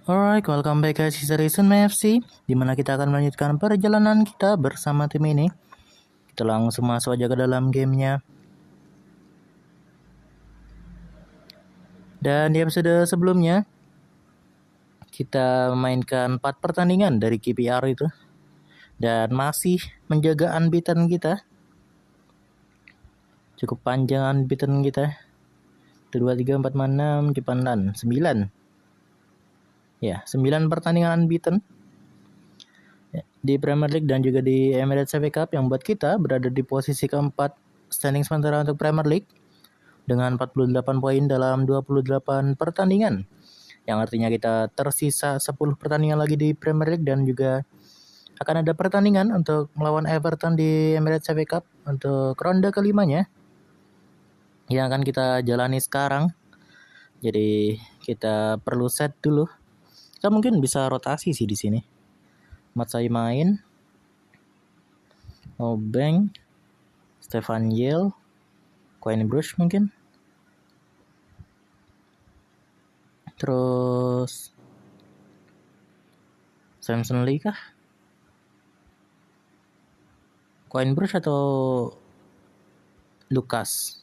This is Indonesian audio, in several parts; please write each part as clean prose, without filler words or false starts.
Alright, welcome back guys di Season FC, dimana kita akan melanjutkan perjalanan kita bersama tim ini. Kita langsung masuk aja ke dalam gamenya. Dan di episode sebelumnya, kita memainkan 4 pertandingan dari KPR itu. Dan masih menjaga unbeaten kita. Cukup panjang unbeaten kita. 1, 2, 3, 4, 5, 6, 7, 9. Ya, 9 pertandingan unbeaten di Premier League dan juga di Emirates FA Cup yang buat kita berada di posisi keempat standing sementara untuk Premier League dengan 48 poin dalam 28 pertandingan, yang artinya kita tersisa 10 pertandingan lagi di Premier League dan juga akan ada pertandingan untuk melawan Everton di Emirates FA Cup untuk ronde kelimanya yang akan kita jalani sekarang. Jadi kita perlu set dulu. Kita mungkin bisa rotasi sih di sini. Matsai main, Obeng, Stefan Yel, Coinbrush mungkin. Terus Samson Lee kah? Coinbrush atau Lucas?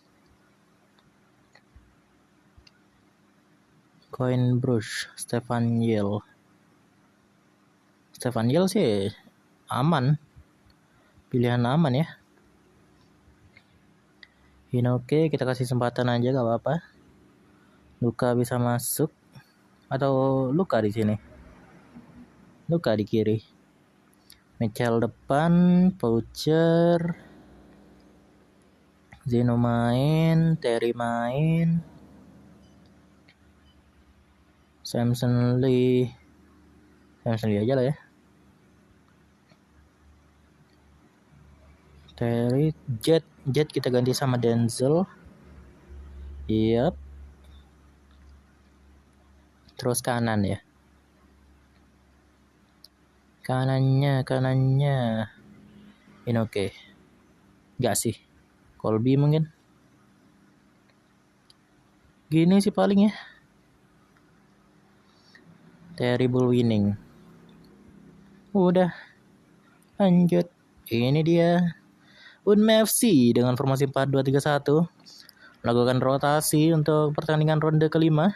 Coinbrush, Stefan Yel. Stefan Yel sih aman. Pilihan aman ya. Inoke kita kasih kesempatan aja gak apa-apa. Luka bisa masuk atau Luka di sini. Luka di kiri. Mitchell depan, Poacher, Zeno main, Terry main, Samson Lee aja lah ya. Terry, Jet kita ganti sama Denzel. Yap. Terus kanan ya. Kanannya ini oke. Gak sih. Colby mungkin. Gini sih paling ya. Terrible winning. Udah. Lanjut. Ini dia Unme FC dengan formasi 4-2-3-1. Melakukan rotasi untuk pertandingan ronde kelima.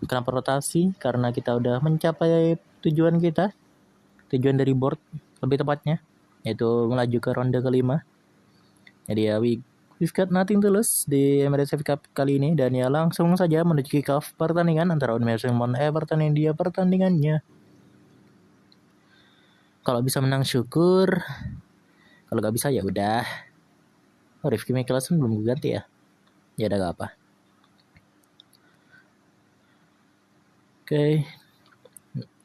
Kenapa rotasi? Karena kita udah mencapai tujuan kita. Tujuan dari board lebih tepatnya, yaitu melaju ke ronde kelima. Jadi ya we've got nothing to lose di Emirates FA Cup kali ini. Dan ya langsung saja menuju kick off pertandingan antara Unme FC melawan Everton yang dia pertandingannya. Kalau bisa menang syukur, kalau gak bisa ya udah. Oh, Rifki Mikkelsen belum ganti ya. Ya udah gak apa. Oke.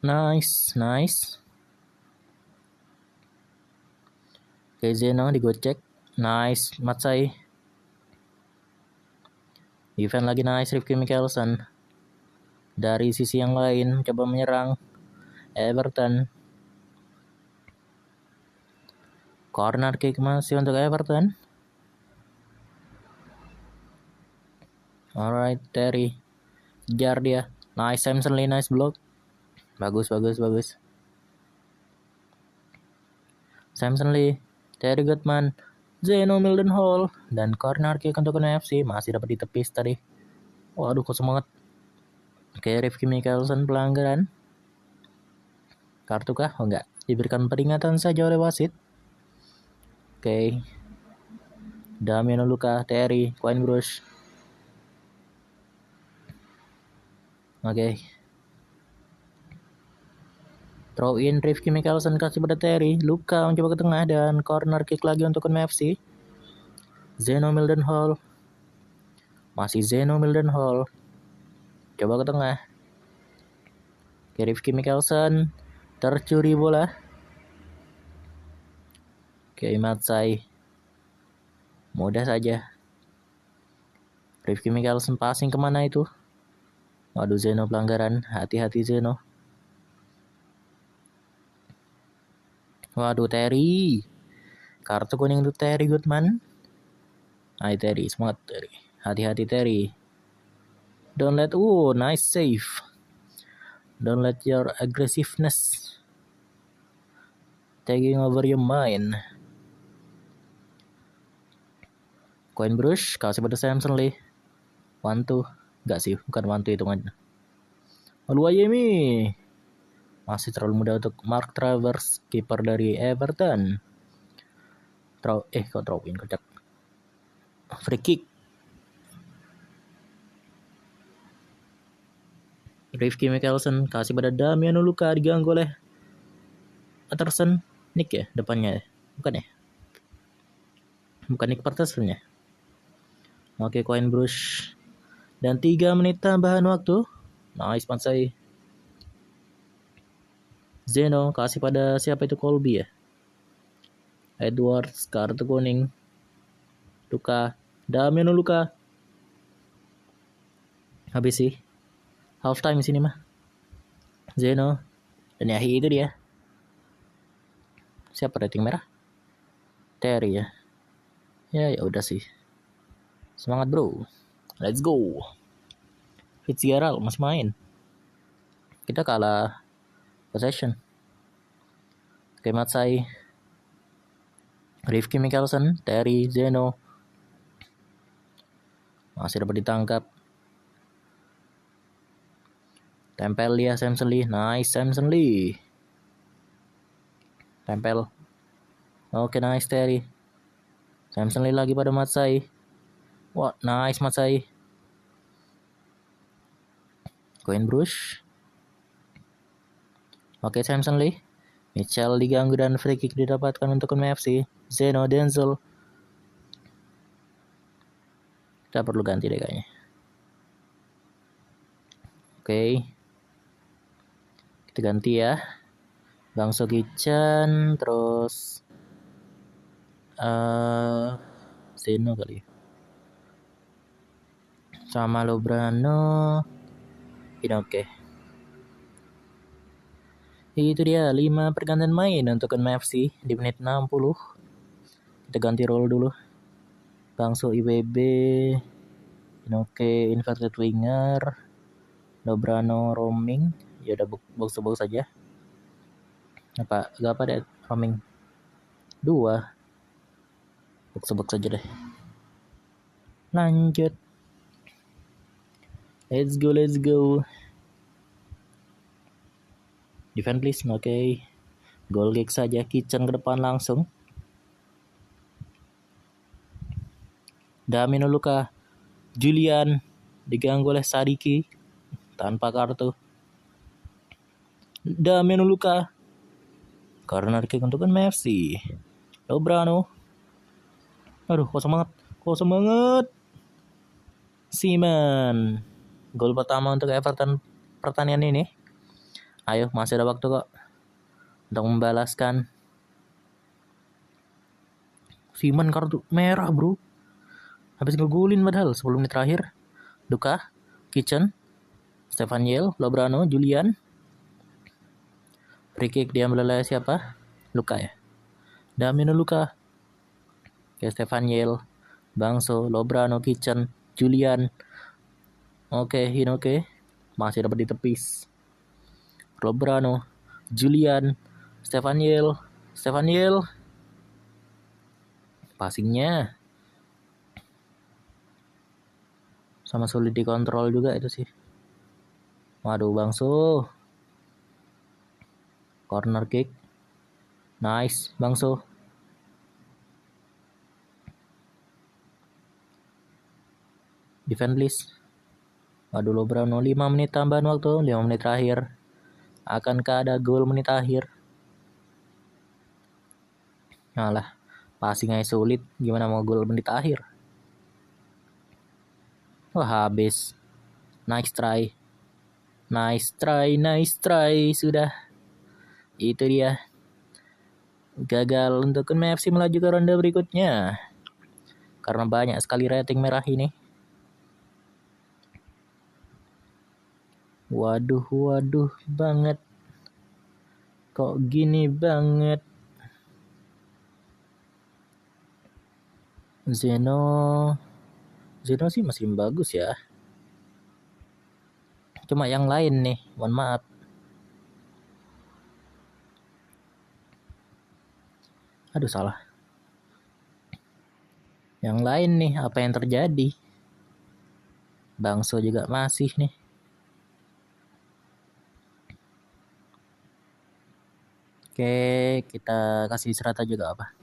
Nice. Oke, Zeno digocek. Nice, Matsai. Defense lagi nice, Rifki Mikkelsen. Dari sisi yang lain, coba menyerang Everton. Corner kick masih untuk Everton. Alright, Terry. Kejar dia. Nice, Samson Lee, nice block. Bagus. Samson Lee, Terry Goodman, Zeno Mildenhall, dan corner kick untuk NFC masih dapat ditepis tadi. Waduh, kosong banget. Oke, Rifki Mikkelsen pelanggaran. Kartu kah? Oh enggak. Diberikan peringatan saja oleh wasit. Oke. Damiano Luka, Terry, Coinbrush. Oke. Throw in, Rifki Mikkelsen kasih pada Terry. Luka mencoba ke tengah dan corner kick lagi untuk NFC. Zeno Mildenhall. Masih Zeno Mildenhall. Coba ke tengah. Oke, Rifki Mikkelsen. Tercuri bola. Oke, Matsai. Mudah saja. Rifki Mikkelsen passing kemana itu? Waduh, Zeno pelanggaran. Hati-hati Zeno. Waduh, Terry. Kartu kuning untuk Terry Goodman. Hai Terry, semangat Terry. Hati-hati Terry. Don't let, nice save. Don't let your aggressiveness taking over your mind. Coin Brush kasih pada Samson Lee. Wantu. Enggak sih, bukan Wantu hitungannya. Oluwayemi. Masih terlalu muda untuk Mark Travers, kiper dari Everton. Kok throwin kocak. Free kick. Rifki Mikkelsen kasih pada Damian Luka, diganggu oleh Patterson. Nick ya depannya ya? Bukan ya? Bukan Nick Patterson ya? Oke, Coin Brush. Dan 3 menit tambahan waktu. Nice Matsai. Zeno kasih pada siapa itu, Colby ya? Edwards kartu kuning. Luka. Damian Luka. Habis sih. Half time di sini mah. Zeno. Dan ya itu dia. Siapa rating merah? Terry ya. Ya udah sih. Semangat bro. Let's go. Fitzgerald masih main. Kita kalah possession. Oke, Matsai. Rifki Mikkelsen, Terry, Zeno. Masih dapat ditangkap. Tempel dia Samson Lee. Nice Samson Lee. Tempel. Oke, nice Terry. Samson Lee lagi pada Matsai. Wah, nice Matsai. Coin Brush. Oke, Samson Lee. Mitchell diganggu dan free kick didapatkan untuk MFC. Zeno, Denzel. Kita perlu ganti deh kayaknya. Oke. Kita ganti ya. Bang Sogichan, terus Zeno kali. Sama Lobrano. Ini oke. Itu dia 5 pergantian main untuk MFC di menit 60. Kita ganti role dulu. Bangso IBB. Inoke inverted winger. Lobrano roaming. Ya udah box saja. Gak apa deh roaming 2. Box saja deh. Lanjut. Let's go. Defend please. Oke. Goal kick saja. Kitchen ke depan langsung. Damian Luka. Julian diganggu oleh Sadiki tanpa kartu. Damian Luka. Corner kick untuk MFC. Lobrano. Aduh, kosong banget. Simon. Gol pertama untuk Everton pertandingan ini. Ayo, masih ada waktu kok untuk membalaskan. Simon kartu merah bro. Habis ngegolin padahal 10 menit terakhir. Luka, Kitchen, Stefan Yel, Lobrano, Julian. Free kick diambil oleh siapa? Luka ya. Damian Luka. Oke, Stefan Yel, Bangso, Lobrano, Kitchen, Julian. Oke, Inoke masih dapat ditepis. Lobrano, Julian, Stefan Yel. Passingnya sama sulit dikontrol juga itu sih. Waduh, Bangso. Corner kick. Nice, Bangso. Defend please. Waduh, Lobrano 5 menit tambahan waktu, 5 menit terakhir. Akankah ada gol menit akhir? Alah, passing aja sulit, gimana mau gol menit akhir? Wah, habis. Nice try. Sudah. Itu dia. Gagal untuk MFC melaju ke ronde berikutnya. Karena banyak sekali rating merah ini. Waduh banget. Kok gini banget? Zeno sih masih bagus ya. Cuma yang lain nih, mohon maaf. Aduh, salah. Yang lain nih, apa yang terjadi? Bangso juga masih nih. Oke, kita kasih serata juga apa?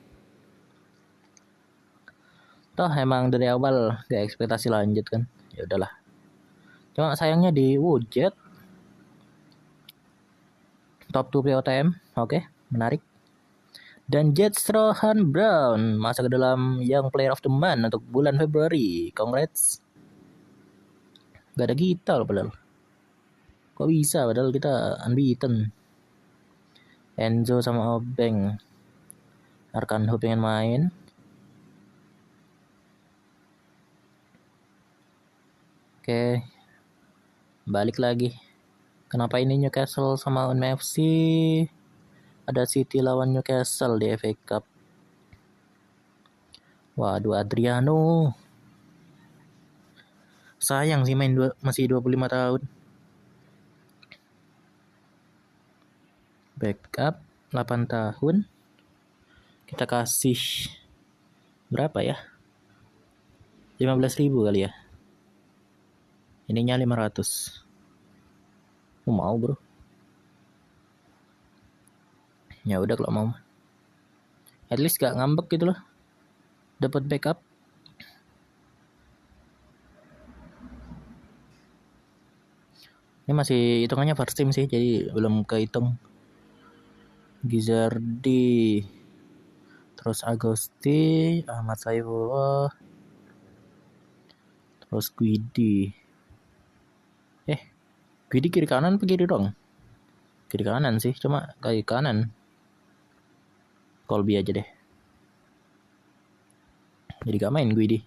Toh emang dari awal gak ekspektasi lanjut kan. Ya udahlah. Cuma sayangnya di Jet top 2 POTM. Oke, menarik. Dan Jet Strohan Brown masuk ke dalam Young Player of the Month untuk bulan Februari. Congrats. Gak ada kita loh padahal. Kok bisa padahal kita unbeaten. Enzo sama Obeng. Arkanho pengen main. Oke. Balik lagi. Kenapa ini Newcastle sama UNFC? Ada City lawan Newcastle di FA Cup. Waduh, Adriano. Sayang sih masih 25 tahun. Backup 8 tahun. Kita kasih berapa ya? 15.000 kali ya. Ininya 500. Mau bro. Ya udah kalau mau. At least gak ngambek gitu loh. Dapat backup. Ini masih hitungannya first team sih, jadi belum kehitung. Gizardi, terus Agosti, Ahmad Saifullah, terus Guidi. Guidi kiri kanan apa kiri dong? Kiri kanan sih, cuma kaki kanan. Colby aja deh. Jadi gak main Guidi.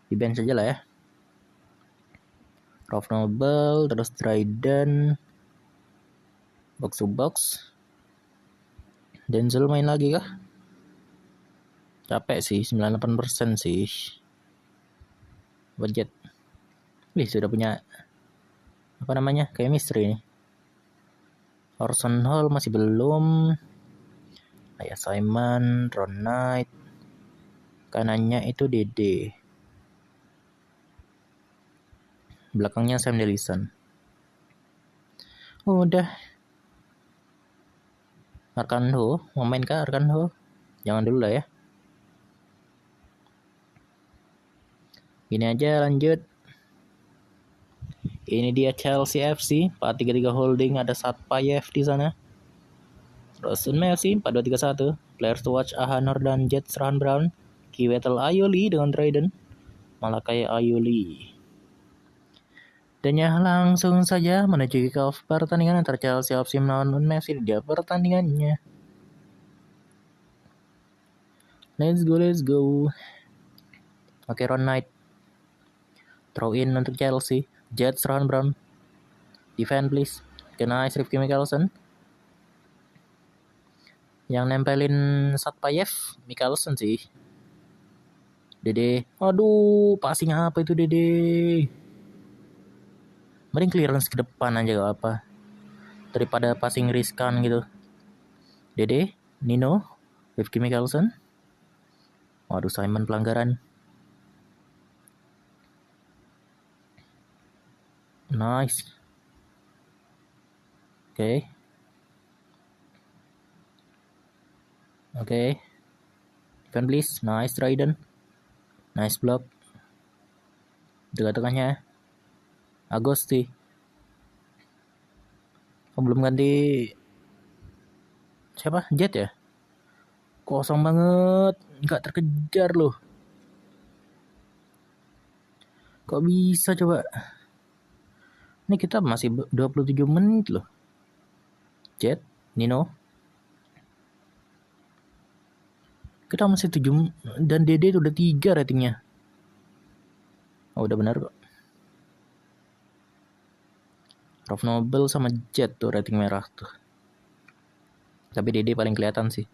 Di bench aja lah ya. Rolf Noble, terus Dryden, box to box. Denzel main lagi kah? Capek sih, 98% sih. Budget. Wih, sudah punya apa namanya? Chemistry nih. Orson Hall masih belum. Kayak Simon, Ron Knight. Kanannya itu Dede. Belakangnya Sam Delison. Udah. Arkanho, mau main kah Arkanho? Jangan dulu lah ya. Gini aja lanjut. Ini dia Chelsea FC 433 Holding, ada Satpayev di sana. Terus FC 4231, Players to Watch Ahanor dan Jet Strohan Brown, Kiwetel Ayoli dengan Dryden, Malakai Ayoli. Dan ya langsung saja menuju kick off pertandingan antara Chelsea FC melawan FC di dia pertandingannya. Let's go. Oke, Ron Knight. Throw in untuk Chelsea. Jet Strohan Brown. Defend please. Nice Rifki Mikkelsen. Yang nempelin Satpayev Mikkelsen sih. Dede. Aduh, passing apa itu Dede? Mending clearance ke depan aja gak apa. Daripada passing riskan gitu. Dede, Nino, Rifki Mikkelsen. Waduh, Simon pelanggaran. Nice. Oke. Defend please. Nice Dryden. Nice block. Tengah-tengahnya Agosti. Belum ganti siapa? Jet ya? Kosong banget. Gak terkejar loh. Kok bisa coba? Ini kita masih 27 menit loh. Jet, Nino. Kita masih 7 dan Dede itu udah 3 ratingnya. Oh, udah benar kok. Rolf Noble sama Jet tuh rating merah tuh. Tapi Dede paling kelihatan sih.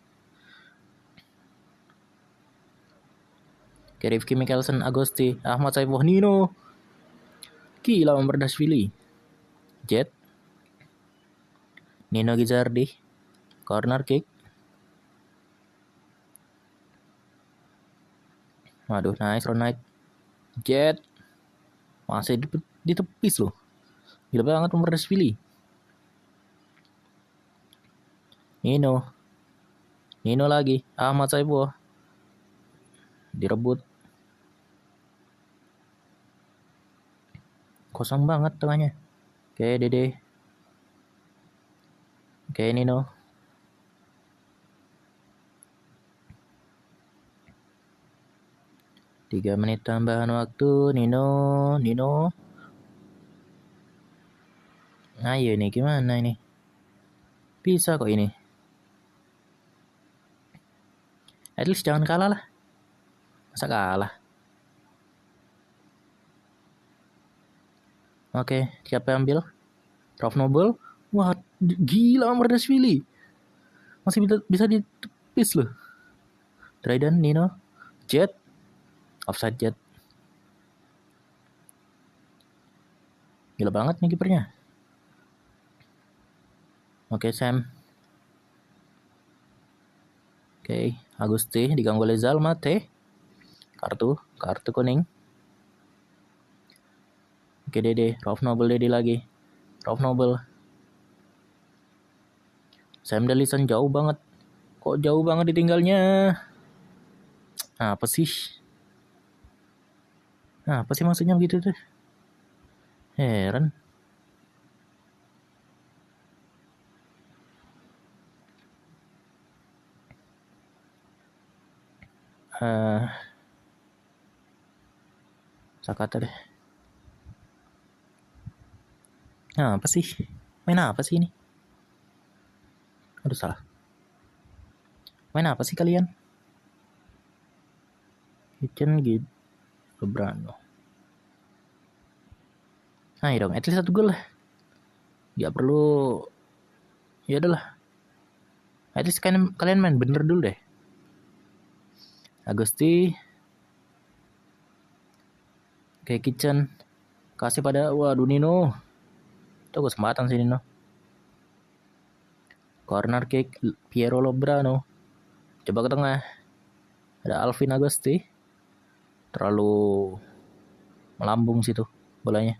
Rifki Mikkelsen, Agosti, Ahmad Saifullah, Nino. Gila Mambardashvili. Jet. Nino Gizardi. Corner kick. Waduh, nice Ronald. Jet. Masih ditepis loh. Gila banget Marashvili. Nino lagi. Ahmad Saifullah. Direbut. Kosong banget tengahnya. Oke, Dede. Oke, Nino. Tiga menit tambahan waktu. Nino. Ayo ini gimana ini? Bisa kok ini. At least jangan kalah lah. Masa kalah? Oke, siapa yang ambil? Prof Noble. Wah, gila Marashvili. Masih bisa ditepis loh. Trident, Nino. Jet. Offside Jet. Gila banget nih kipernya. Oke, Sam. Oke, Agusti diganggu oleh Zalmate. Kartu kuning. Oke, Dede. Prof Noble Dede lagi. Prof Noble. Sam Dellison jauh banget. Kok jauh banget ditinggalnya? Apa sih maksudnya gitu tuh? Heran. Sakata deh. Apa sih? Main apa sih ini? Aduh salah. Main apa sih kalian? Kitchen gitu. Sobrano. Nah, dong, at least 1 gol lah. Gak perlu. Ya udahlah. At least kalian main bener dulu deh. Agusti. Kayak Kitchen. Kasih pada waduh Nino. Itu kesempatan sih Nino. Corner kick Piero Lobrano. Coba ke tengah. Ada Alvin Agusti. Terlalu melambung situ bolanya.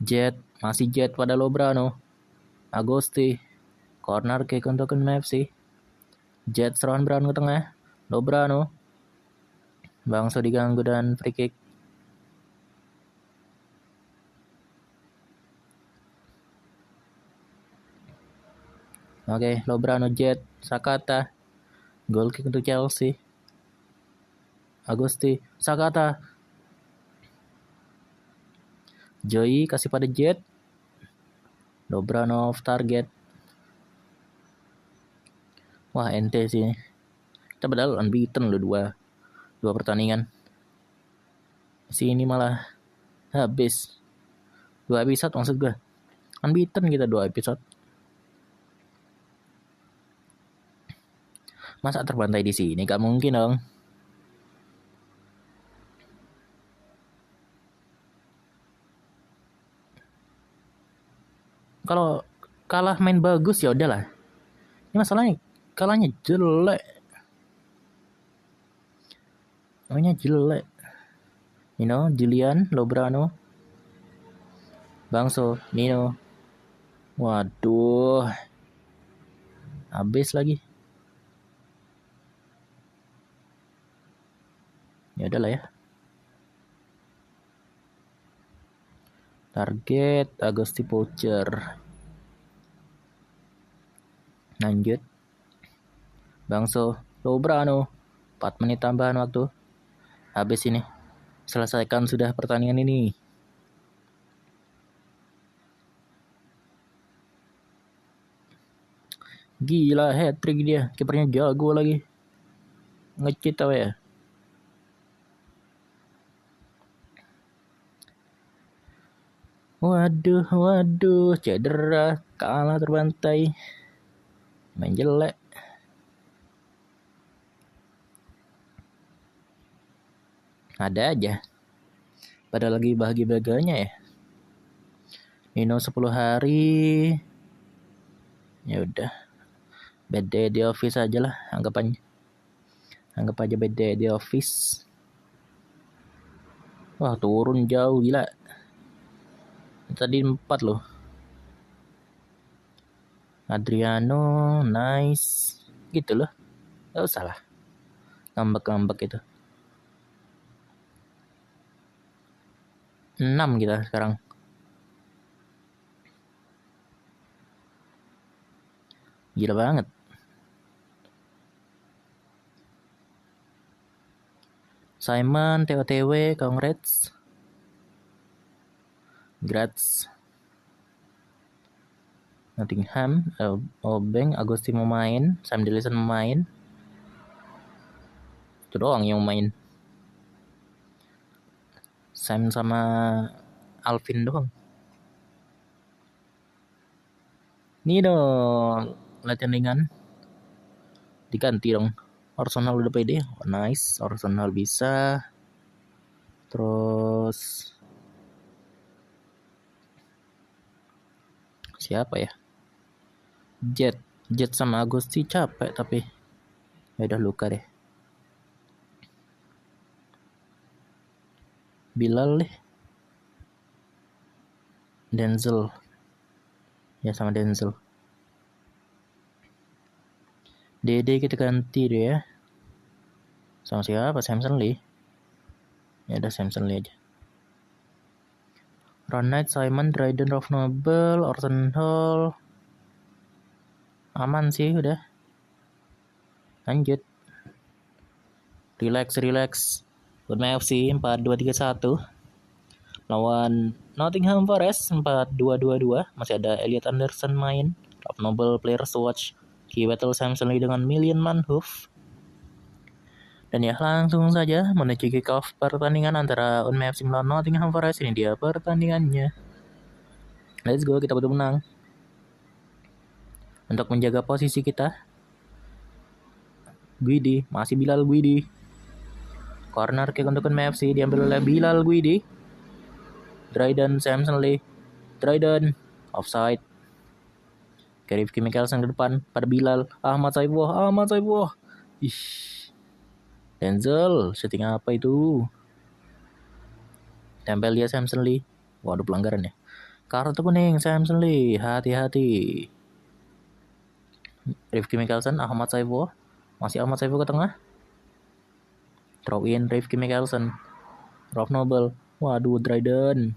Jet, masih Jet pada Lobrano. Agusti. Corner kick untuk NFC. Jet serangan Brown ke tengah. Lobrano. Bangso diganggu dan free kick. Oke, Lobrano, Jet, Sakata. Goal kick untuk Chelsea. Agusti, Sakata. Joey kasih pada Jet. Lobrano off target. Wah, ente sih. Kita padahal unbeaten loh 2 pertandingan. Sini malah habis 2 episode maksud gue. Unbeaten kita 2 episode. Masa terbantai di sini? Gak mungkin dong. Kalau kalah main bagus ya udahlah. Ini masalahnya kalahnya jelek. Mainnya jelek. Nino, Julian, Lobrano. Bangso, Nino. Waduh. Habis lagi. Ya udahlah ya. Target Agusti Poacher. Lanjut. Bangso, Lobrano. 4 menit tambahan waktu. Habis ini. Selesaikan sudah pertandingan ini. Gila, hat-trick dia. Kipernya jago lagi. Nge-cheat apa ya? Waduh, cedera, kalah terbantai. Main jelek. Ada aja. Pada lagi bahagia-bahagianya ya. Ino 10 hari. Ya udah. Bad day di office aja lah, anggap aja bad day di office. Wah, turun jauh gila. Tadi 4 loh. Adriano, nice. Gitu loh. Gak usah lah. Ngambek-ngambek itu. 6 kita sekarang. Gila banget. Simon, TOTW, congrats. Grats. Nottingham, Obeng, Agusti mau main, Sam Dillison mau main. Itu doang yang mau main. Sam sama Alvin doang. Ini dong latihan ringan. Diganti dong. Arsenal udah pede. Oh, nice. Arsenal bisa. Terus siapa ya? Jet sama Agusti capek tapi ya udah luka deh. Bilal deh. Denzel. Ya sama Denzel. Dede kita ganti deh ya. Sama siapa? Samson Lee. Ya udah Samson Lee aja. Ron Knight, Simon, Dryden, Rolf Noble, Orson Hall. Aman sih udah. Lanjut. Relax. Good FC 4-2-3-1. Lawan Nottingham Forest 4-2-2-2. Masih ada Elliot Anderson main. Rolf Noble players to watch. Key battle Samson Lee dengan Million Man Hoof. Dan ya langsung saja menuju kick off pertandingan antara Unme FC melawan Nottingham Forest. Ini dia pertandingannya. Let's go, kita butuh menang. Untuk menjaga posisi kita. Guidi, masih Bilal Guidi. Corner kick untuk Unme FC diambil oleh Bilal Guidi. Dryden, Samson Lee. Dryden, offside. Rifki Mikkelsen ke depan pada Bilal. Ahmad Saiboh. Ih. Denzel, shooting apa itu? Tempel dia Samson Lee. Waduh, pelanggaran ya. Kartu kuning Samson Lee, hati-hati. Rifki Mikkelsen, Ahmad Saiboh. Masih Ahmad Saiboh ke tengah. Throw in Rifki Mikkelsen. Rolf Noble. Waduh, Dryden.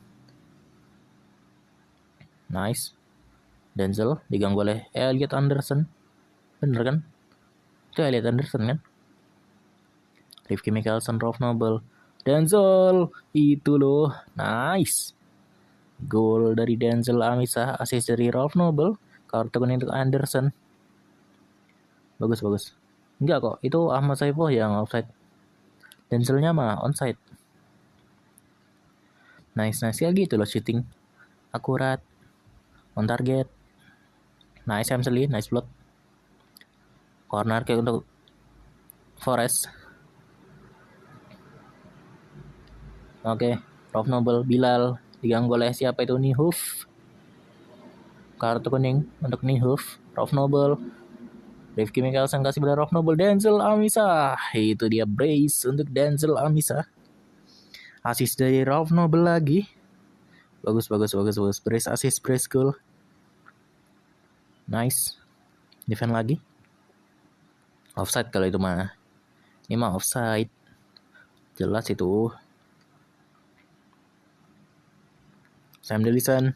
Nice. Denzel diganggu oleh Elliot Anderson. Bener kan? Itu Elliot Anderson kan? Rifki Mikkelsen, Rolf Noble. Denzel, itu loh. Nice. Gol dari Denzel Amisah, assist dari Rolf Noble. Kartu kuning untuk Anderson. Bagus. Enggak kok, itu Ahmad Saiboh yang offside. Denzelnya mah onside. Nice ya gitu loh shooting. Akurat. On target. Nice Samson Lee, nice block. Corner kick untuk Forest. Oke, Rolf Noble, Bilal diganggu oleh siapa itu? Nihoof. Kartu kuning untuk Nihoof. Rolf Noble. Rifki Mikkelsen kasih pada Rolf Noble. Denzel Amisah. Itu dia brace untuk Denzel Amisah. Assist dari Rolf Noble lagi. Bagus. Brace assist, brace goal. Nice. Defend lagi. Offside kalau itu mah. Ini mah offside. Jelas itu. Sam Dillison,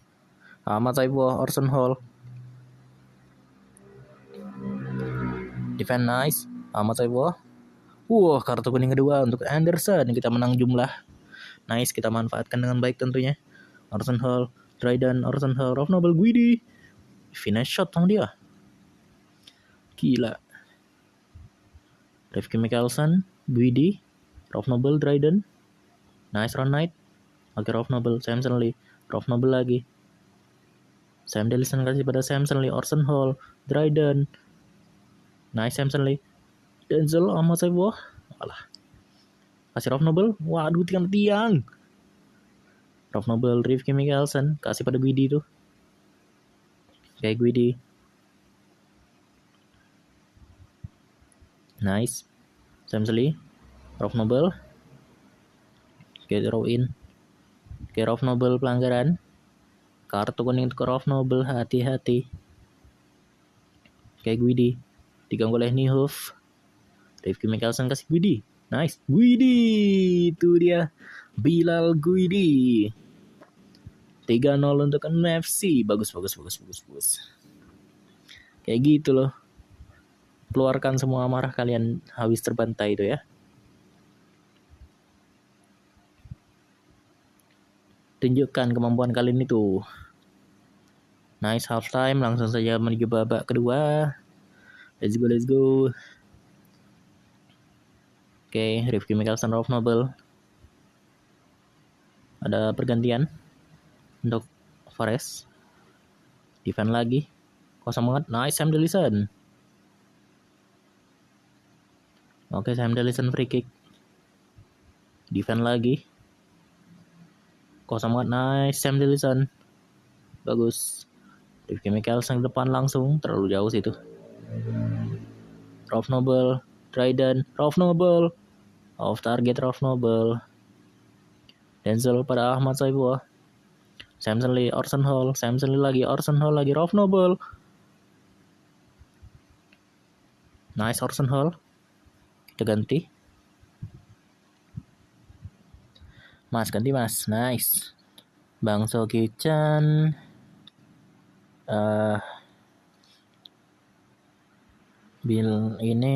Ahmad Saiboh, Orson Hall. Defend nice, Ahmad Saiboh. Kartu kuning kedua untuk Anderson. Kita menang jumlah. Nice, kita manfaatkan dengan baik tentunya. Orson Hall, Dryden, Orson Hall, Rolf Noble, Guidi. Finish shot dong dia. Gila. Rifki Mikkelsen, Guidi, Rolf Noble, Dryden. Nice run night. Oke, Rolf Noble, Samson Lee. Rolf Noble lagi. Sam Dillison kasih pada Samson Lee. Orson Hall, Dryden. Nice Samson Lee. Denzel Ahmad Saiboh. Alah. Kasih Rolf Noble. Waduh, tiang. Rolf Noble, Rifki Mikkelsen kasih pada Guidi tuh. Kayak Guidi. Nice. Samseli. Rough Noble. Kayak throw in. Kayak Rough Noble pelanggaran. Kartu kuning untuk Rough Noble, hati-hati. Kayak Guidi. Diganggu oleh Nihoof. Rifki Mikkelsen kasih Guidi. Nice. Guidi. Itu dia. Bilal Guidi. 3-0 untuk NFC. Bagus. Kayak gitu loh. Keluarkan semua amarah kalian habis terbantai itu ya. Tunjukkan kemampuan kalian itu. Nice half time. Langsung saja menuju babak kedua. Let's go. Oke, Rifki Mikkelsen, Rough Noble. Ada pergantian untuk Forest. Defend lagi. Kosong banget. Nice Sam Dillison. Oke, Sam Dillison free kick. Defend lagi. Kosong banget. Nice Sam Dillison. Bagus. Rifki Mikkelsen ke depan langsung. Terlalu jauh situ. Rough Noble. Dryden. Rough Noble. Off target Rough Noble. Denzel pada Ahmad Saifullah. Samson Lee, Orson Hall. Samson Lee lagi. Orson Hall lagi. Rough Noble. Nice Orson Hall. Kita ganti. Mas, ganti mas. Nice. Bang Soki-chan. Bill ini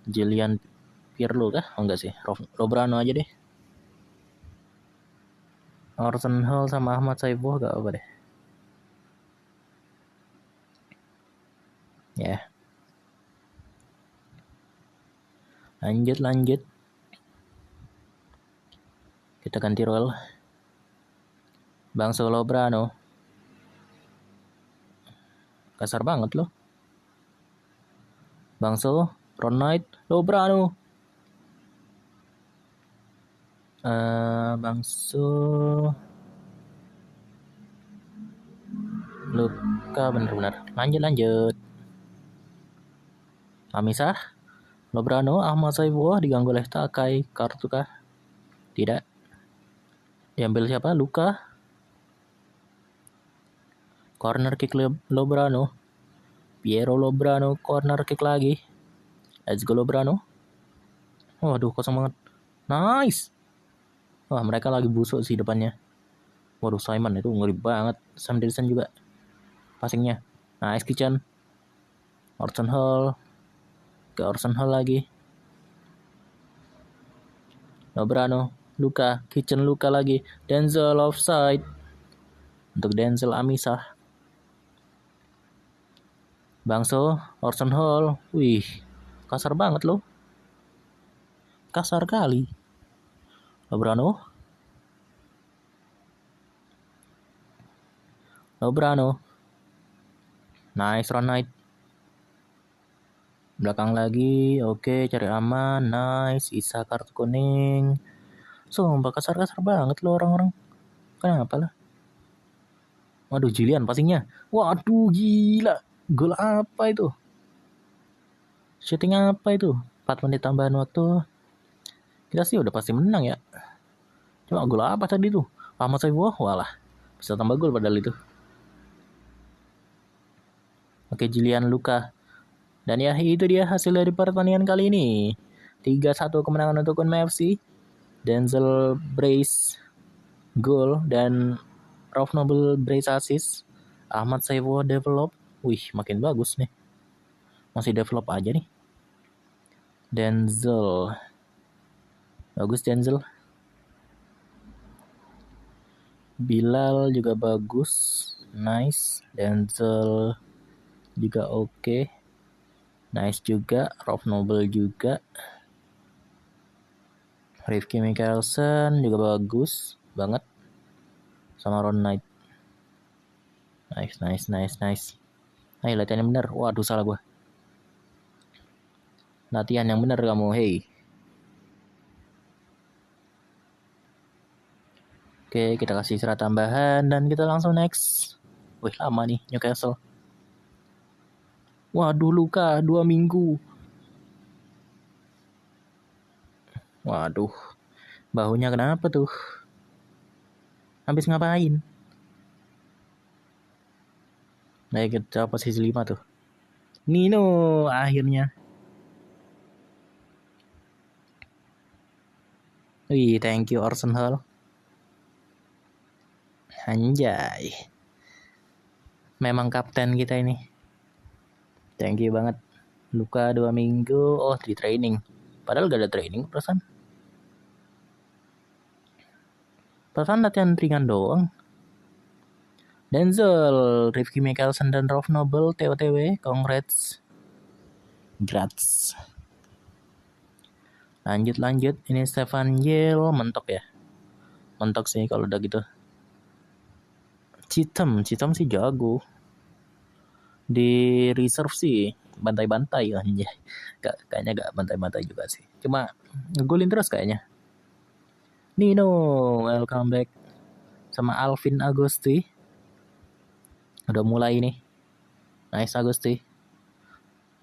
Jillian Pirlo kah? Oh enggak sih. Robrano aja deh. Orson Hall sama Ahmad Saifullah gak apa deh. Ya. Lanjut. Kita ganti role. Bang Solo Brano. Kasar banget loh. Bang Solo, Ron Knight, Lobrano. Bangso Luka bener-bener. Lanjut. Amisah, Lobrano, Ahmad Saifullah diganggu oleh Takai. Kartu kah? Tidak. Diambil siapa? Luka. Corner kick Lobrano. Piero Lobrano corner kick lagi. Let's go Lobrano. Waduh, kosong banget. Nice. Wah, mereka lagi busuk sih depannya. Waduh, Simon itu ngeri banget. Sam Dillison juga passingnya. Nice Kitchen. Orson Hall. Ke Orson Hall lagi. Lobrano. Luka. Kitchen Luka lagi. Denzel offside. Untuk Denzel Amisah. Bangso. Orson Hall. Wih. Kasar banget loh. Kasar kali. Lobrano. Nice Ron Knight. Belakang lagi. Oke, cari aman. Nice. Isa kartu kuning. Sumpah kasar-kasar banget loh orang-orang. Kenapa lah? Waduh, Jillian passingnya. Waduh, gila. Gol apa itu? Shooting apa itu? 4 menit tambahan waktu. Kita sih udah pasti menang ya. Cuma gol apa tadi tuh? Ahmad Saifullah, walah. Bisa tambah gol padahal itu. Oke, Jillian Luka. Dan ya itu dia hasil dari pertandingan kali ini. 3-1 kemenangan untuk Unma FC. Denzel brace gol dan Rough Noble brace assist. Ahmad Saifullah develop. Wih, makin bagus nih. Masih develop aja nih. Denzel. Bagus Denzel. Bilal juga bagus. Nice. Denzel juga oke. Nice juga. Rough Noble juga. Rifki Mikkelsen juga bagus banget. Sama Ron Knight. Nice. Ayo latihan yang bener. Waduh, salah gue. Latihan yang bener kamu, hey. Oke, kita kasih istirahat tambahan dan kita langsung next. Wih, lama nih Newcastle. Waduh, luka 2 minggu. Waduh, bahunya kenapa tuh? Habis ngapain? Nah, kita posisi 5 tuh. Nino akhirnya. Wih, thank you Orson Hall. Anjay. Memang kapten kita ini. Thank you banget. Luka 2 minggu. Oh, di training. Padahal gak ada training perasaan. Perasaan latihan ringan doang. Denzel, Rifki Mickelson dan Rolf Noble TOTW, congrats. Grats. Lanjut. Ini Stefan Yel, mentok ya. Mentok sih kalau udah gitu. Citem sih jago. Di reserve sih bantai-bantai anjay. Kayaknya gak bantai-bantai juga sih. Cuma ngegolin terus kayaknya. Nino, welcome back. Sama Alvin Agusti. Udah mulai nih. Nice Agusti.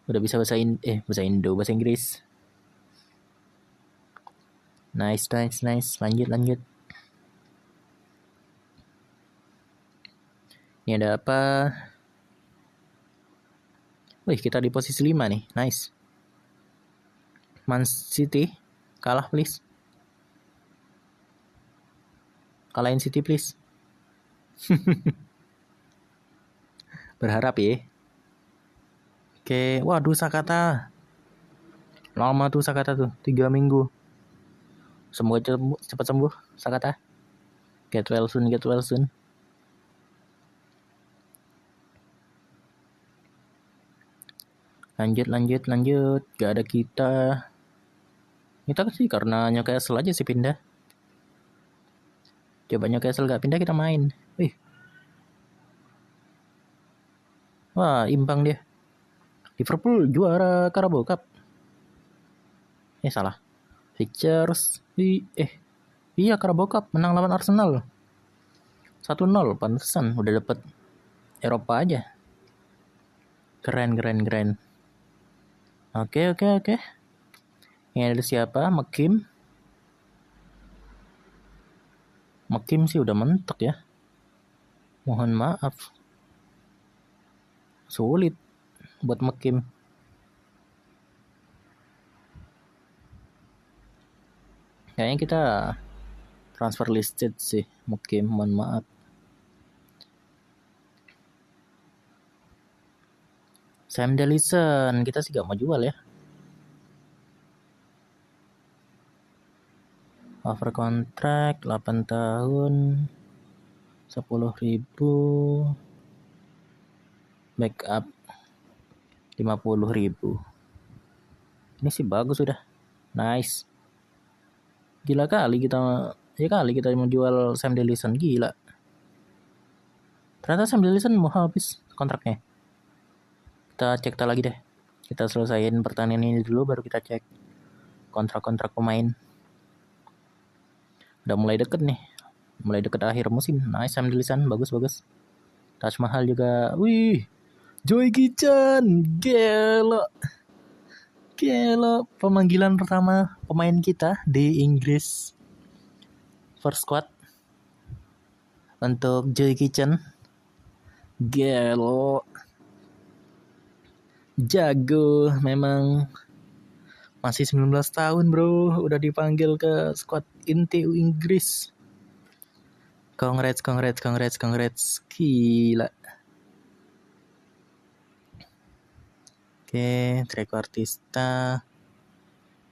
Udah bisa bahasa Inggris. Nice. Lanjut. Ini ada apa? Wih, kita di posisi 5 nih. Nice. Man City kalah please. Kalahin City please. Berharap ya. Oke, waduh Sakata. Lama tuh Sakata tuh, 3 minggu. Semoga cepat sembuh Sakata. Get well soon. Lanjut. Gak ada kita. Kita sih karena Newcastle aja sih pindah. Coba Newcastle gak pindah kita main. Wih. Wah, imbang dia. Liverpool juara Carabao Cup. Salah. Pictures. Iya Carabao Cup menang lawan Arsenal. 1-0, pantesan udah dapet Eropa aja. Keren. Oke. Ini ada siapa? Mekim sih udah mentok ya. Mohon maaf. Sulit buat Mekim. Kayaknya kita transfer listed sih Mekim, mohon maaf. Sam Dellison, kita sih gak mau jual ya. Over kontrak 8 tahun 10.000. Backup 50.000. Ini sih bagus sudah. Nice. Gila kali kita mau jual Sam Dellison, gila. Ternyata Sam Dellison mau habis kontraknya. Kita cek lagi deh. Kita selesaiin pertandingan ini dulu baru kita cek kontrak-kontrak pemain. Udah mulai deket nih. Mulai deket akhir musim. Nice Sam Dellison, bagus. Taj Mahal juga. Wih. Joy Kitchen. Gelo. Pemanggilan pertama pemain kita di Inggris. First squad untuk Joy Kitchen. Gelo. Jago memang. Masih 19 tahun bro. Udah dipanggil ke squad inti Inggris. Congrats. Gila. Oke, trequartista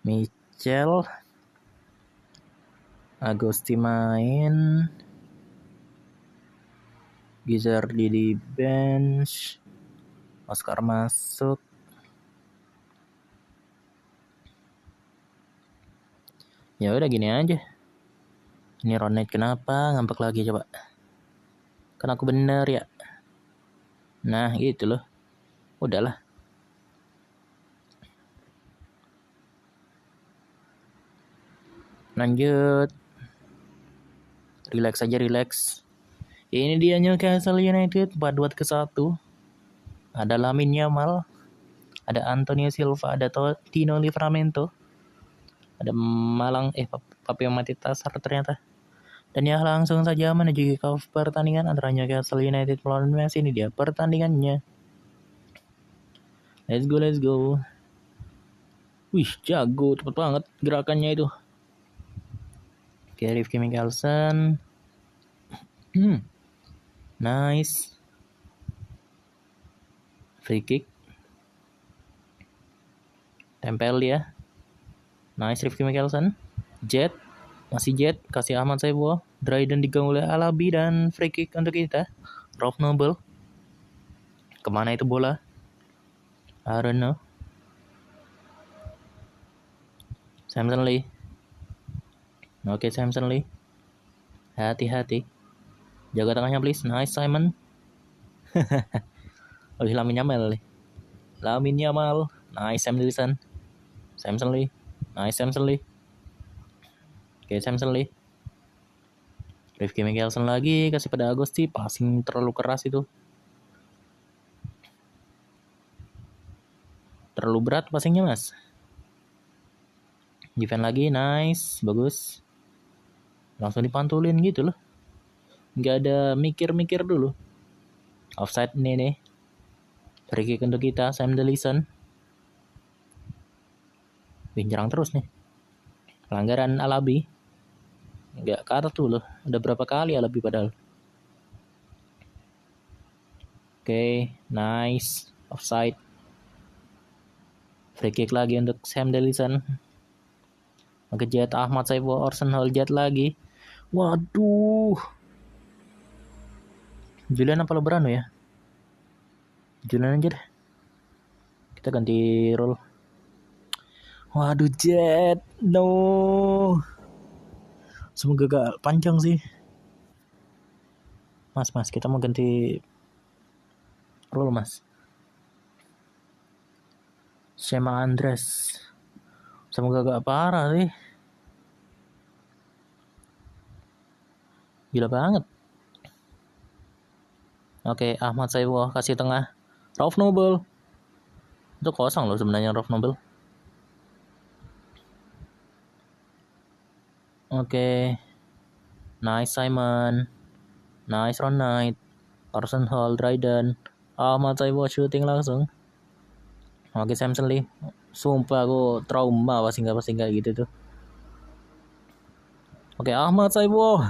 Michel Agusti main. Gizer di bench. Oscar masuk. Ya udah gini aja. Ini Ronald kenapa ngambek lagi coba? Kan aku bener ya. Nah gitu loh. Udahlah. Lanjut. Relax. Ini dia Newcastle United 4-2-1. Ada Lamine Yamal, ada Antonio Silva, ada Tino Livramento, ada Papio Matitasar ternyata. Dan ya langsung saja menuju ke pertandingan antara Newcastle United melawan Messi. Ini dia pertandingannya. Let's go. Wih, jago, cepet banget gerakannya itu. Oke, Rifki Mikkelsen. Nice. Free kick. Tempel dia. Nice, Rifki Mikkelsen. Jet. Masih Jet. Kasih Ahmad Saibo. Dryden diganggu oleh Alabi. Dan free kick untuk kita. Rob Noble. Kemana itu bola? I don't know. Samson Lee. Oke, Samson Lee. Hati-hati. Jaga tengahnya please. Nice, Simon. Lamine Yamal. Nice, Sam Dilson. Samson Lee. Nice, Samson Lee. Oke, Samson Lee. Rifki Mikkelsen lagi. Kasih pada Agusti. Passing terlalu keras itu. Terlalu berat passingnya, mas. Defend lagi. Nice. Bagus. Langsung dipantulin gitu loh. Nggak ada mikir-mikir dulu. Offside nih. Free kick untuk kita. Sam Dilson. Nyerang terus nih. Pelanggaran Alabi. Nggak kartu loh. Udah berapa kali Alabi padahal. Oke, nice. Offside. Free kick lagi untuk Sam Dilson. Ngejet Ahmad Saibo. Orson Hall jet lagi. Waduh. Julian apa Lobrano ya? Julian aja deh. Kita ganti role. Waduh, Jet. No. Semoga gak panjang sih. Mas, kita mau ganti role, mas. Shema Andres. Semoga gak parah sih. Gila banget. Oke, Ahmad Saibo kasih tengah. Rauf Noble. Itu kosong loh sebenarnya Rauf Noble. Oke. Nice Simon. Nice Ron Knight. Orson Hall, Dryden. Ahmad Saibo shooting langsung. Oke, Samson Lee. Sumpah aku trauma pasti nggak gitu tuh. Oke, Ahmad Saibo.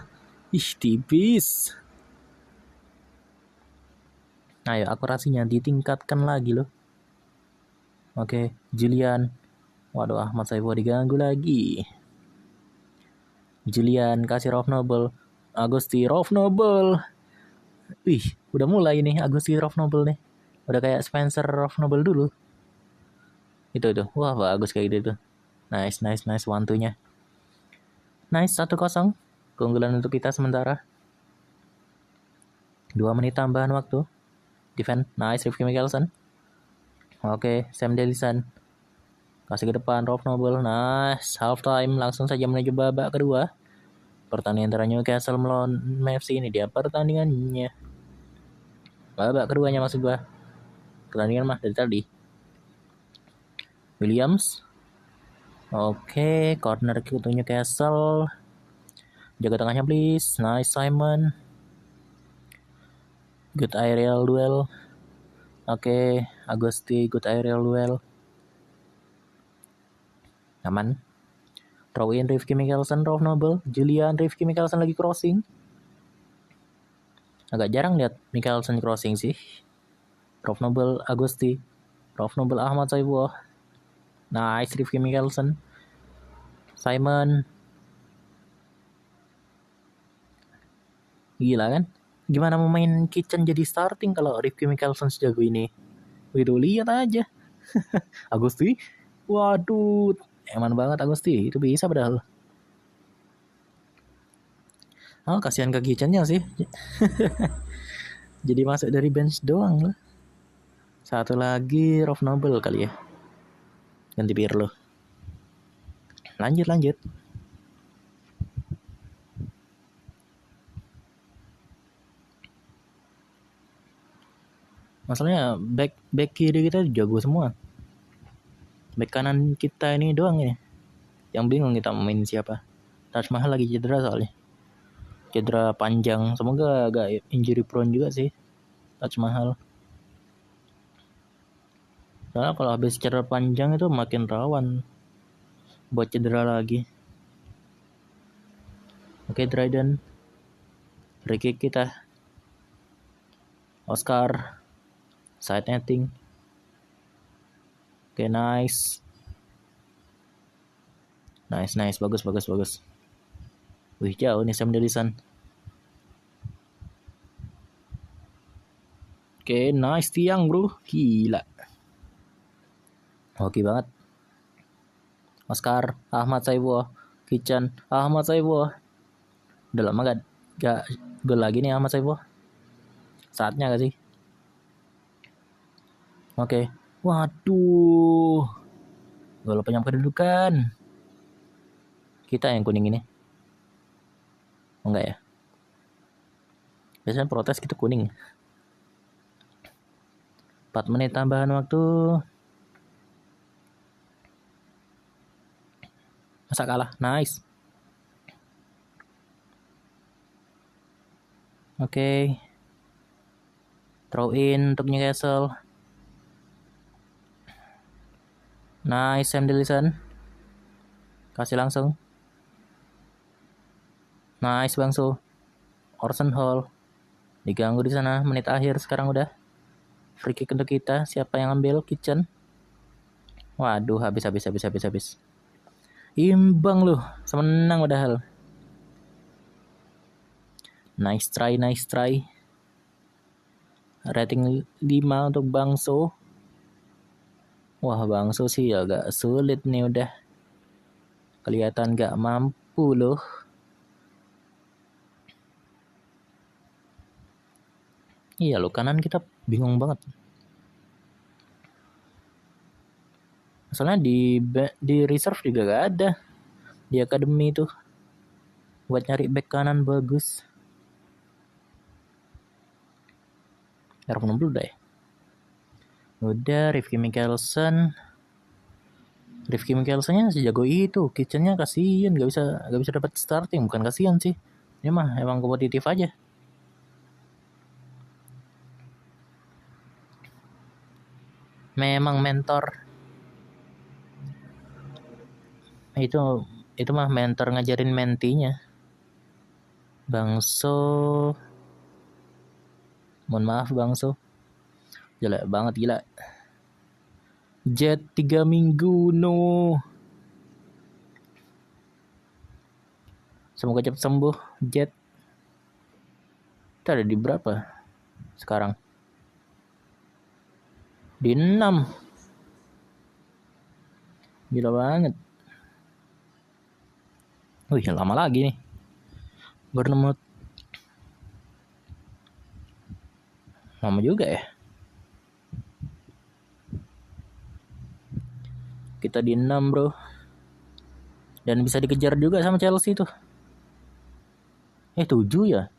Ih, tipis. Ayo, akurasinya ditingkatkan lagi loh. Oke, Julian. Waduh, Ahmad Saibo diganggu lagi. Julian kasih Rauf Noble. Agusti Rauf Noble. Wih, udah mulai nih Agusti Rauf Noble nih. Udah kayak Spencer Rauf Noble dulu. Itu. Wah, bagus kayak gitu tuh. Nice one-two-nya. Nice, 1-0. Keunggulan untuk kita sementara. 2 menit tambahan waktu. Defend. Nice, Rifki Mikkelsen. Oke, Sam Dilson. Kasih ke depan, Rauf Noble. Nice, half time. Langsung saja menuju babak kedua. Pertandingan antara Newcastle melawan FC. Ini dia pertandingannya. Babak keduanya maksud gua. Pertandingan mah dari tadi. Williams. Oke, corner kick untuk Newcastle. Jaga tengahnya please. Nice Simon. Good aerial duel. Oke, Agusti good aerial duel. Aman. Throw in Rifki Mikkelsen, Rauf Noble. Julian, Rifki Mikkelsen lagi crossing. Agak jarang lihat Mikkelsen crossing sih. Rauf Noble, Agusti. Rauf Noble, Ahmad Saibo. Nice, Rifki Mikkelsen. Simon. Gila kan? Gimana mau main Kitchen jadi starting kalau Rifki Mikkelsen sejago ini? Begitu lihat aja. Agusti. Waduh, eman banget Agusti. Itu bisa padahal. Oh, kasihan ke Kitchennya sih. Jadi masuk dari bench doang lah. Satu lagi Rauf Noble kali ya. Ganti Pirlo. Lanjut. Masalahnya back kiri kita jago semua. Back kanan kita ini doang ini. Yang bingung kita main siapa. Taj Mahal lagi cedera soalnya. Cedera panjang. Semoga agak injury prone juga sih Taj Mahal. Soalnya kalau habis cedera panjang itu makin rawan buat cedera lagi. Oke, Dryden. Free kick kita. Oscar. Side netting. Oke, nice. Nice. Bagus. Wih, jauh nih Sam Delisan. Oke, nice tiang bro. Gila. Oke banget. Oscar, Ahmad Saibo, Kitchen, Ahmad Saibo. Udah lama gak gol lagi nih Ahmad Saibo. Saatnya gak sih? Oke. Waduh. Gol penyam kedudukan. Kita yang kuning ini. Oh, enggak ya? Biasanya protes gitu kuning. 4 menit tambahan waktu. Masa kalah? Nice. Oke. Throw in untuk Newcastle. Nice, Sam Dillison. Kasih langsung. Nice, Bang Su. Orson Hall. Diganggu di sana. Menit akhir sekarang udah. Free kick untuk kita. Siapa yang ambil? Kitchen. Waduh, habis. Imbang loh. Semenang udah hal. Nice try. Rating 5 untuk Bangso. Wah, Bangso sih agak sulit nih udah. Kelihatan gak mampu loh. Iya loh, kanan kita bingung banget. Masalahnya di reserve juga gak ada. Di akademi tuh. Buat nyari back kanan bagus. Ervan dulu deh. Udah, Rifki Mikkelsen nya sejago itu. Kitchennya kasihan, gak bisa dapat starting. Bukan kasihan sih, ini mah emang kompetitif aja. Memang mentor itu mah mentor ngajarin mentinya. Bangso, mohon maaf Bangso, jelek banget gila. Jet 3 minggu no. Semoga cepat sembuh Jet. Kita ada di berapa sekarang? Di 6. Gila banget. Wih, lama lagi nih. Baru 6 menit. Lama juga ya. Kita di 6 bro. Dan bisa dikejar juga sama Chelsea tuh. 7 ya.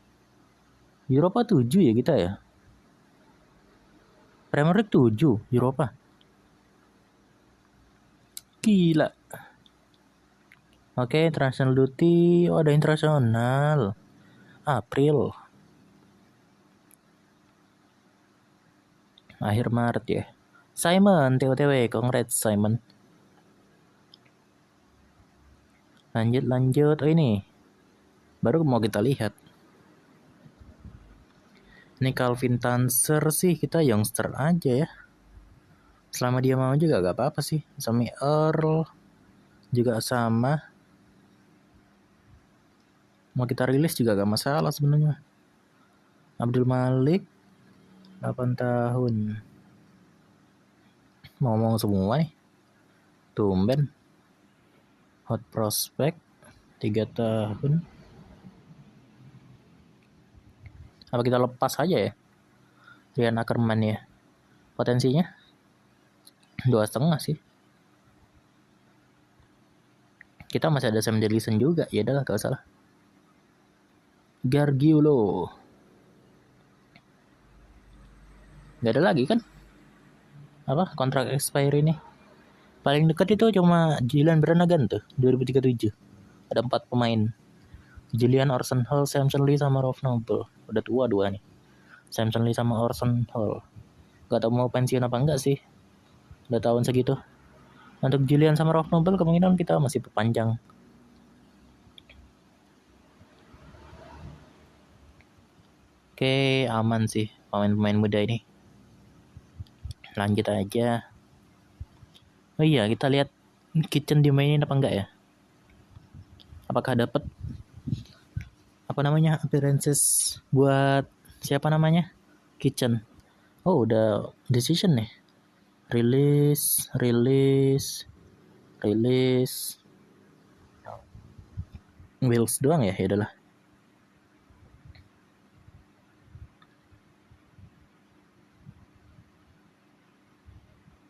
Eropa 7 ya kita ya. Premier League 7 Eropa. Gila. Oke, international duty. Oh, ada internasional. April. Akhir Maret ya. Simon, TOTW. Congrats Simon. Lanjut. Oh ini. Baru mau kita lihat. Ini Calvin Tanser sih, kita youngster aja ya. Selama dia mau juga gak apa-apa sih. Sammy Earl juga sama. Mau kita rilis juga gak masalah sebenarnya. Abdul Malik 8 tahun. Ngomong semua nih. Tumben. Hot prospect 3 tahun. Apa kita lepas aja ya Ryan Ackerman ya? Potensinya 2,5 sih. Kita masih ada Sam Dillison juga. Ya udah gak salah. Gargiulo Nggak ada lagi kan apa kontrak expiry ini. Paling dekat itu cuma Julian Brannigan tuh 2037. Ada 4 pemain. Julian, Orson Hall, Samson Lee sama Rolf Noble. Udah tua dua nih. Samson Lee sama Orson Hall. Gak tau mau pensiun apa enggak sih. Udah tahun segitu. Untuk Julian sama Rolf Noble kemungkinan kita masih perpanjang. Oke, aman sih pemain-pemain muda ini. Lanjut aja. Oh iya, kita lihat Kitchen dimainin apa enggak ya? Apakah dapat apa namanya appearances buat siapa namanya? Kitchen. Oh, udah decision nih. Rilis. Wheels doang ya, ya udahlah.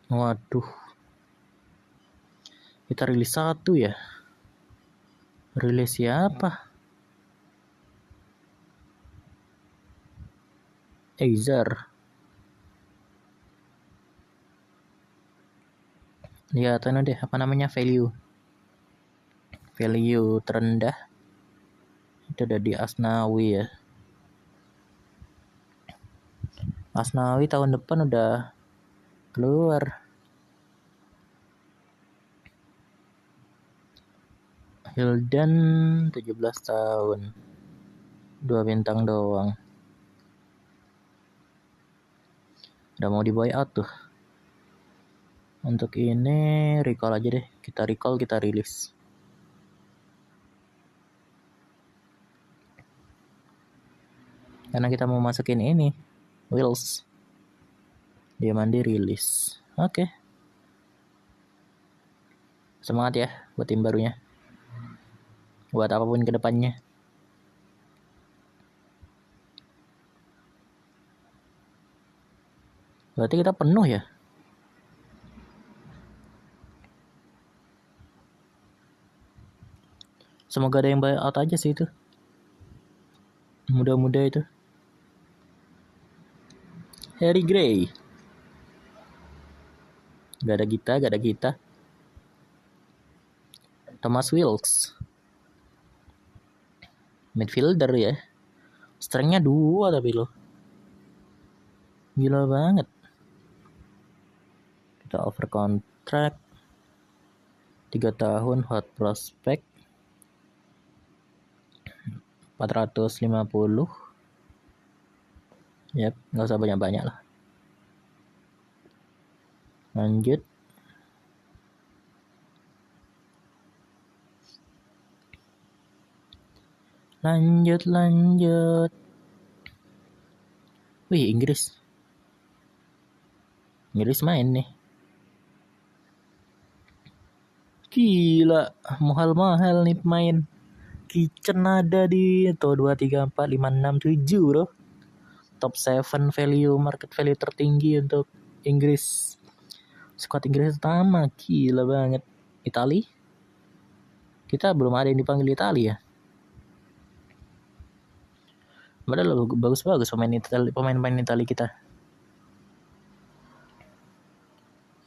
Waduh. Kita rilis 1 ya. Rilis siapa? Eizer. Lihat deh apa namanya value terendah itu ada di Asnawi ya. Asnawi tahun depan udah keluar. Hildan 17 tahun 2 bintang doang. Udah mau di buyout tuh. Untuk ini recall aja deh. Kita recall, kita rilis. Karena kita mau masukin ini Wheels. Dia mandi rilis. Oke. Semangat ya buat tim barunya. Buat apapun ke depannya. Berarti kita penuh ya. Semoga ada yang buyout aja sih itu. Muda-muda itu. Harry Gray. Gak ada kita. Thomas Wilkes. Midfielder ya. Strength-nya 2 tapi loh. Gila banget. Kita over contract 3 tahun, hot prospect 450. Yap, gak usah banyak-banyak lah. Lanjut. Wih, Inggris main nih. Gila, mahal-mahal nih pemain. Kitchen ada di tuh 2, 3, 4, 5, 6, 7 loh. Top 7 market value tertinggi untuk Inggris. Squad Inggris utama, gila banget. Itali? Kita belum ada yang dipanggil Itali ya. Padahal bagus-bagus pemain Itali kita.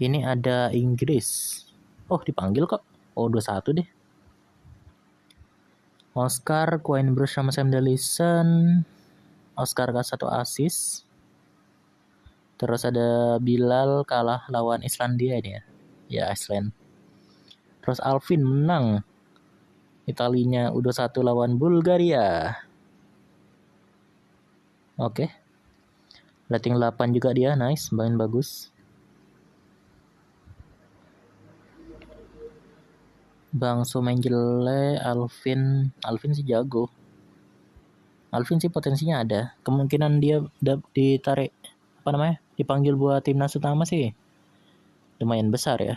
Ini ada Inggris. Oh, dipanggil kok. Oh, 21 deh. Oscar, Quinn Bruce sama Sam Dallison. Oscar kasih 1 assist. Terus ada Bilal kalah lawan Islandia ini ya. Ya, Iceland. Terus Alvin menang. Italinya udah 1 lawan Bulgaria. Oke. Rating 8 juga dia, nice, main bagus. Bang So main jelek, Alvin sih jago. Alvin sih potensinya ada. Kemungkinan dia ditarik dipanggil buat timnas utama sih lumayan besar ya.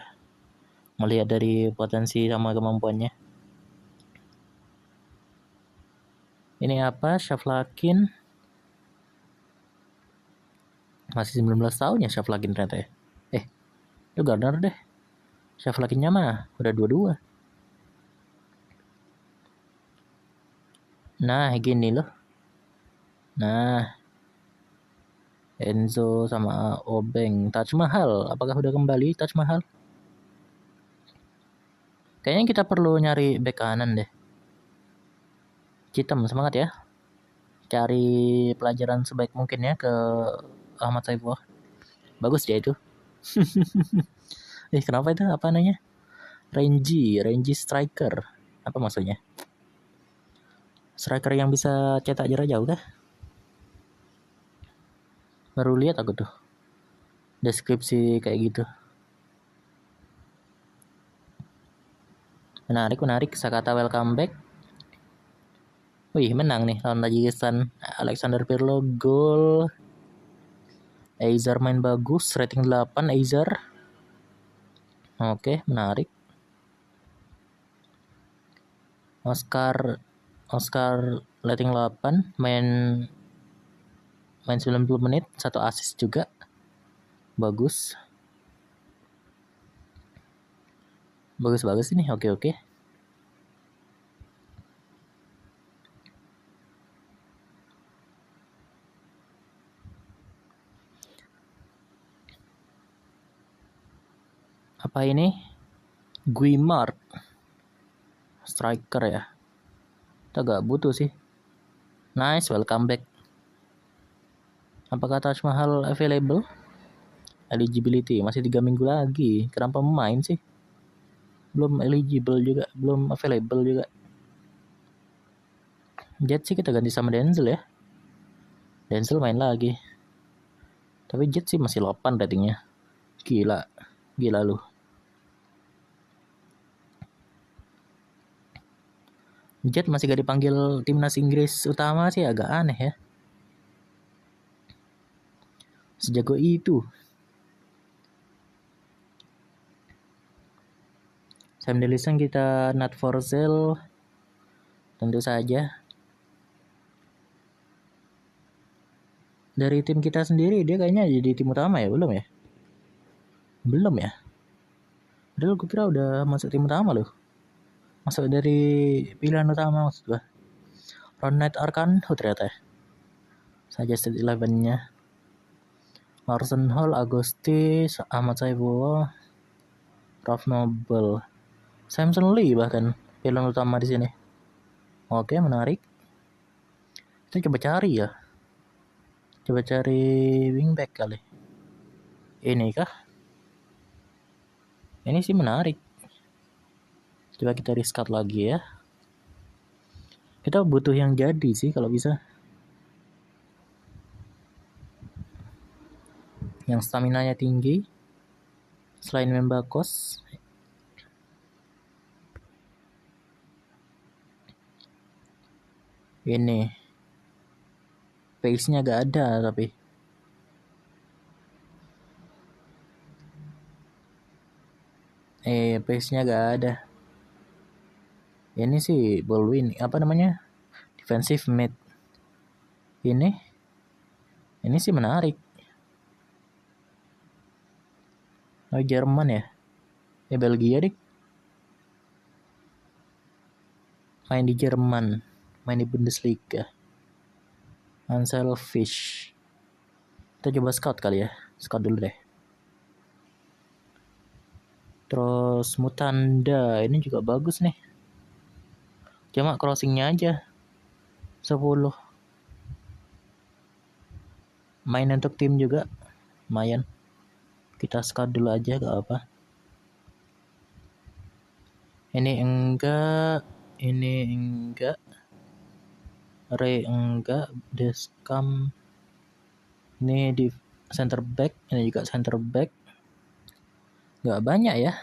Melihat dari potensi sama kemampuannya. Ini apa? Shaflakin masih 19 tahun ya Shaflakin ternyata ya. Itu Gardner deh. Shaflakinnya mah udah 22. Nah, gini loh. Nah, Enzo sama Obeng. Taj Mahal, apakah udah kembali Taj Mahal? Kayaknya kita perlu nyari bek kanan deh. Citem, semangat ya. Cari pelajaran sebaik mungkin ya ke Ahmad Saifullah. Bagus dia itu. Kenapa itu? Apa namanya? Rangy striker. Apa maksudnya? Striker yang bisa cetak jarak jauh kah? Baru lihat aku tuh deskripsi kayak gitu. Menarik. Sakata welcome back. Wih, menang nih lawan Tajikistan. Alexander Pirlo gol. Eizer main bagus, rating 8 Eizer. Oke, menarik. Oscar rating 8, main 90 menit, 1 assist juga. Bagus ini. Oke. Apa ini? Guimard striker ya. Kita gak butuh sih. Nice, welcome back. Apakah Taj Mahal available? Eligibility masih 3 minggu lagi. Kenapa main sih? Belum eligible juga, belum available juga. Jet sih kita ganti sama Denzel ya. Denzel main lagi. Tapi Jet sih masih 8 ratingnya. Gila lu. Jet masih gak dipanggil timnas Inggris utama sih, agak aneh ya. Sejago itu. Sam Dillison kita not for sale. Tentu saja. Dari tim kita sendiri dia kayaknya jadi tim utama ya, belum ya? Belum ya? Padahal gue kira udah masuk tim utama loh. Masuk dari pilihan utama maksud gue. Ronald Arkan, ternyata ya. Suggested 11-nya. Larson Hall, Agustis, Ahmad Saifullah, Ralph Noble, Samson Lee bahkan pilihan utama di sini. Oke, menarik. Kita coba cari ya. Coba cari wingback kali. Ini kah? Ini sih menarik. Coba kita restart lagi ya. Kita butuh yang jadi sih kalau bisa. Yang stamina-nya tinggi. Selain Membakos. Ini. Pace-nya gak ada tapi. Pace-nya gak ada. Ini sih Baldwin. Apa namanya? Defensive mid. Ini sih menarik. Oh, Jerman ya. Belgia dik. Main di Jerman. Main di Bundesliga. Unselfish. Kita coba scout kali ya. Scout dulu deh. Terus Mutanda. Ini juga bagus nih. Cuma crossingnya aja 10. Main untuk tim juga lumayan. Kita scout dulu aja, gak apa. Ini enggak. Ray enggak. Deskam. Ini di center back. Ini juga center back. Gak banyak ya.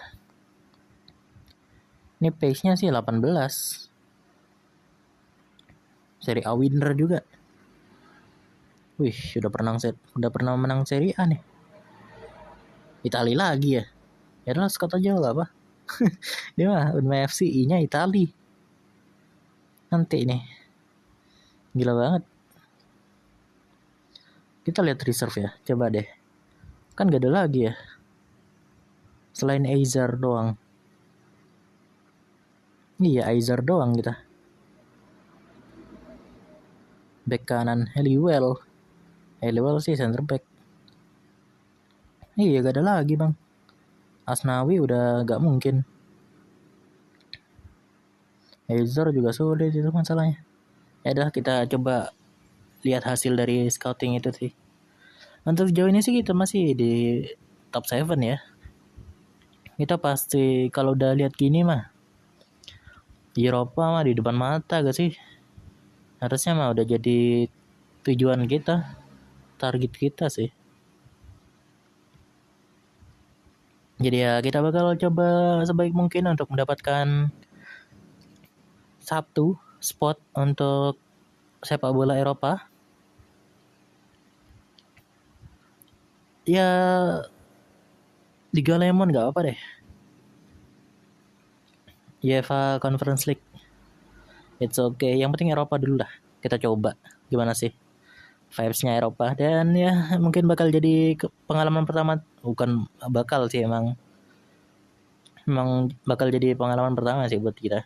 Ini pace-nya sih 18. Seri A winner juga. Wih, udah pernah menang Seri A nih. Itali lagi ya. Ya udah scout aja gak apa. Dia mah Unma FC I-nya Itali. Nanti nih. Gila banget. Kita lihat reserve ya. Coba deh. Kan gak ada lagi ya. Selain Eizer doang. Iya, Eizer doang kita. Back kanan Halliwell. Level sih center back. Iya gak ada lagi bang. Asnawi udah gak mungkin. Hazard juga sulit itu masalahnya. Ya udah kita coba lihat hasil dari scouting itu sih. Untuk sejauh ini sih kita masih di top 7 ya. Kita pasti kalau udah lihat gini mah Eropa mah di depan mata gak sih? Harusnya mah udah jadi tujuan kita, target kita sih. Jadi ya kita bakal coba sebaik mungkin untuk mendapatkan satu spot untuk sepak bola Eropa. Ya Liga Lemon gak apa deh. UEFA Conference League. It's okay. Yang penting Eropa dulu lah. Kita coba gimana sih vibes-nya Eropa. Dan ya mungkin bakal jadi pengalaman pertama. Bukan bakal sih emang bakal jadi pengalaman pertama sih buat kita.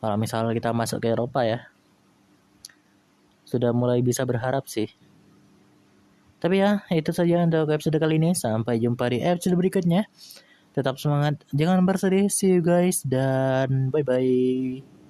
Kalau misalnya kita masuk ke Eropa ya. Sudah mulai bisa berharap sih. Tapi ya itu saja untuk episode kali ini. Sampai jumpa di episode berikutnya. Tetap semangat. Jangan bersedih. See you guys. Dan bye-bye.